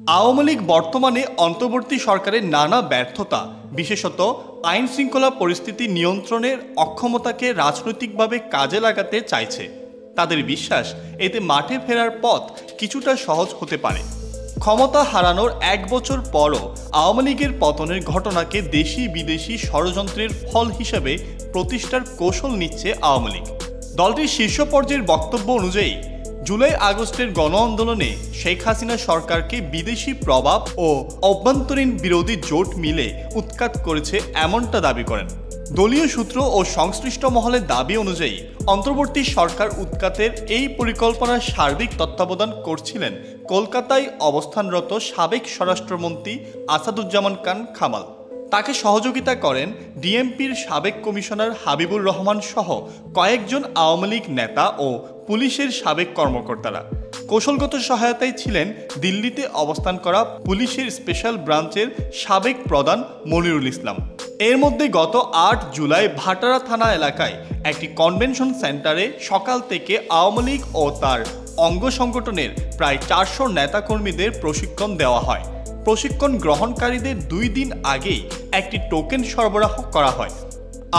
আওয়ামী লীগ বর্তমানে অন্তর্বর্তী সরকারের নানা ব্যর্থতা, বিশেষত আইন শৃঙ্খলা পরিস্থিতি নিয়ন্ত্রণের অক্ষমতাকে রাজনৈতিকভাবে কাজে লাগাতে চাইছে। তাদের বিশ্বাস, এতে মাঠে ফেরার পথ কিছুটা সহজ হতে পারে। ক্ষমতা হারানোর এক বছর পরও আওয়ামী লীগের পতনের ঘটনাকে দেশি বিদেশি ষড়যন্ত্রের ফল হিসেবে প্রতিষ্ঠার কৌশল নিচ্ছে আওয়ামী লীগ। দলটির শীর্ষ পর্যায়ের বক্তব্য অনুযায়ী জুলাই আগস্টের গণ আন্দোলনে শেখ হাসিনা সরকারকে বিদেশি প্রভাব ও অভ্যন্তরীণ বিরোধী জোট মিলে উৎখাত করেছে এমনটা দাবি করেন। দলীয় সূত্র ও সংশ্লিষ্ট মহলের দাবি অনুযায়ী অন্তর্বর্তী সরকার উৎখাতের এই পরিকল্পনার সার্বিক তত্ত্বাবধান করছিলেন কলকাতায় অবস্থানরত সাবেক স্বরাষ্ট্রমন্ত্রী আসাদুজ্জামান খান কামাল। তাকে সহযোগিতা করেন ডিএমপির সাবেক কমিশনার হাবিবুর রহমান সহ কয়েকজন আওয়ামী লীগ নেতা ও পুলিশের সাবেক কর্মকর্তারা। কৌশলগত সহায়তায় ছিলেন দিল্লিতে অবস্থান করা পুলিশের স্পেশাল ব্রাঞ্চের সাবেক প্রধান মনিরুল ইসলাম। এর মধ্যে গত ৮ জুলাই ভাটারা থানা এলাকায় একটি কনভেনশন সেন্টারে সকাল থেকে আওয়ামী লীগ ও তার অঙ্গ সংগঠনের প্রায় ৪০০ নেতাকর্মীদের প্রশিক্ষণ দেওয়া হয়। প্রশিক্ষণ গ্রহণকারীদের ২ দিন আগেই একটি টোকেন সরবরাহ করা হয়।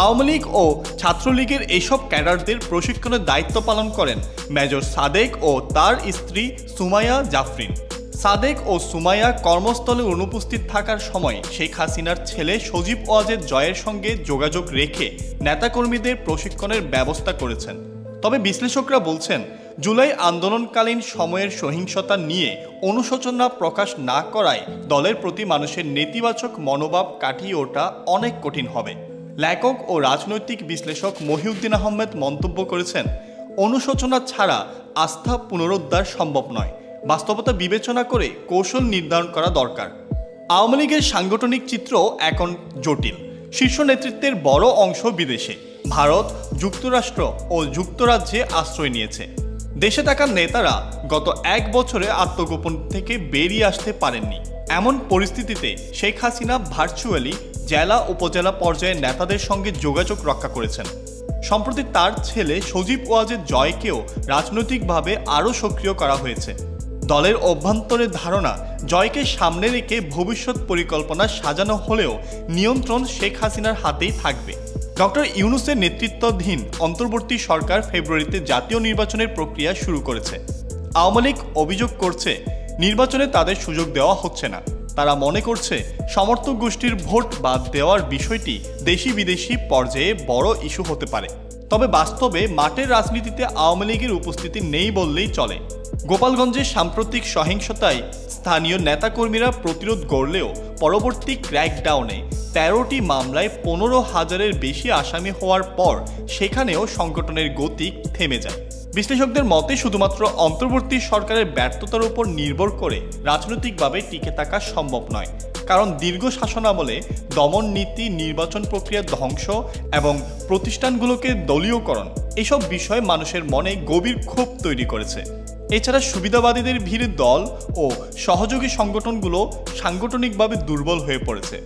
আওয়ামী লীগ ও ছাত্রলীগের এইসব ক্যাডারদের প্রশিক্ষণের দায়িত্ব পালন করেন মেজর সাদেক ও তার স্ত্রী সুমাইয়া জাফরিন। সাদেক ও সুমাইয়া কর্মস্থলে অনুপস্থিত থাকার সময় শেখ হাসিনার ছেলে সজীব ওয়াজেদ জয়ের সঙ্গে যোগাযোগ রেখে নেতাকর্মীদের প্রশিক্ষণের ব্যবস্থা করেছেন। তবে বিশ্লেষকরা বলছেন, জুলাই আন্দোলনকালীন সময়ের সহিংসতা নিয়ে অনুশোচনা প্রকাশ না করায় দলের প্রতি মানুষের নেতিবাচক মনোভাব কাটিয়ে ওঠা অনেক কঠিন হবে। লেখক ও রাজনৈতিক বিশ্লেষক মহিউদ্দিন আহমেদ মন্তব্য করেছেন, অনুশোচনা ছাড়া আস্থা পুনরুদ্ধার সম্ভব নয়। বাস্তবতা বিবেচনা করে কৌশল নির্ধারণ করা দরকার। আওয়ামী লীগের সাংগঠনিক চিত্র এখন জটিল। শীর্ষ নেতৃত্বের বড় অংশ বিদেশে, ভারত, যুক্তরাষ্ট্র ও যুক্তরাজ্যে আশ্রয় নিয়েছে। দেশে থাকা নেতারা গত ১ বছরে আত্মগোপন থেকে বেরিয়ে আসতে পারেননি। এমন পরিস্থিতিতে শেখ হাসিনা ভার্চুয়ালি জেলা উপজেলা পর্যায়ের নেতাদের সঙ্গে যোগাযোগ রক্ষা করেছেন। সম্প্রতি তার ছেলে সজীব ওয়াজেদ জয়কেও রাজনৈতিকভাবে আরও সক্রিয় করা হয়েছে। দলের অভ্যন্তরের ধারণা, জয়কে সামনে রেখে ভবিষ্যৎ পরিকল্পনা সাজানো হলেও নিয়ন্ত্রণ শেখ হাসিনার হাতেই থাকবে। ডক্টর ইউনূসের নেতৃত্বাধীন অন্তর্বর্তী সরকার ফেব্রুয়ারিতে জাতীয় নির্বাচনের প্রক্রিয়া শুরু করেছে। আওয়ামী লীগ অভিযোগ করছে, নির্বাচনে তাদের সুযোগ দেওয়া হচ্ছে না। তারা মনে করছে সমর্থক গোষ্ঠীর ভোট বাদ দেওয়ার বিষয়টি দেশি বিদেশি পর্যায়ে বড় ইস্যু হতে পারে। তবে বাস্তবে মাঠের রাজনীতিতে আওয়ামী লীগের উপস্থিতি নেই বললেই চলে। গোপালগঞ্জের সাম্প্রতিক সহিংসতায় স্থানীয় নেতাকর্মীরা প্রতিরোধ গড়লেও পরবর্তী ক্র্যাকডাউনে ১৩টি মামলায় ১৫,০০০-এর বেশি আসামি হওয়ার পর সেখানেও সংগঠনের গতি থেমে যায়। বিশ্লেষকদের মতে শুধুমাত্র অন্তর্বর্তী সরকারের ব্যর্থতার উপর নির্ভর করে রাজনৈতিকভাবে টিকে থাকা সম্ভব নয়। কারণ দীর্ঘ শাসনামলে দমন নীতি, নির্বাচন প্রক্রিয়ার ধ্বংস এবং প্রতিষ্ঠানগুলোকে দলীয়করণ, এসব বিষয় মানুষের মনে গভীর ক্ষোভ তৈরি করেছে। এছাড়া সুবিধাবাদীদের ভিড়ে দল ও সহযোগী সংগঠনগুলো সাংগঠনিকভাবে দুর্বল হয়ে পড়েছে।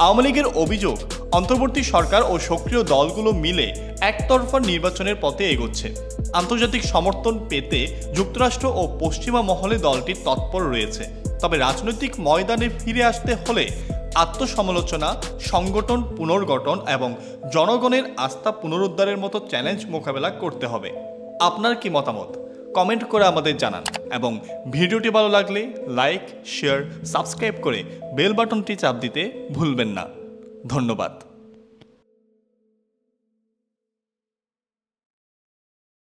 আওয়ামী লীগের অভিযোগ, অন্তর্বর্তী সরকার ও সক্রিয় দলগুলো মিলে একতরফা নির্বাচনের পথে এগোচ্ছে। আন্তর্জাতিক সমর্থন পেতে যুক্তরাষ্ট্র ও পশ্চিমা মহলে দলটি তৎপর রয়েছে। তবে রাজনৈতিক ময়দানে ফিরে আসতে হলে আত্মসমালোচনা, সংগঠন পুনর্গঠন এবং জনগণের আস্থা পুনরুদ্ধারের মতো চ্যালেঞ্জ মোকাবেলা করতে হবে। আপনার কি মতামত? কমেন্ট করে আমাদের জানান এবং ভিডিওটি ভালো লাগলে লাইক, শেয়ার, সাবস্ক্রাইব করে বেল বাটনটি চাপ দিতে ভুলবেন না। ধন্যবাদ।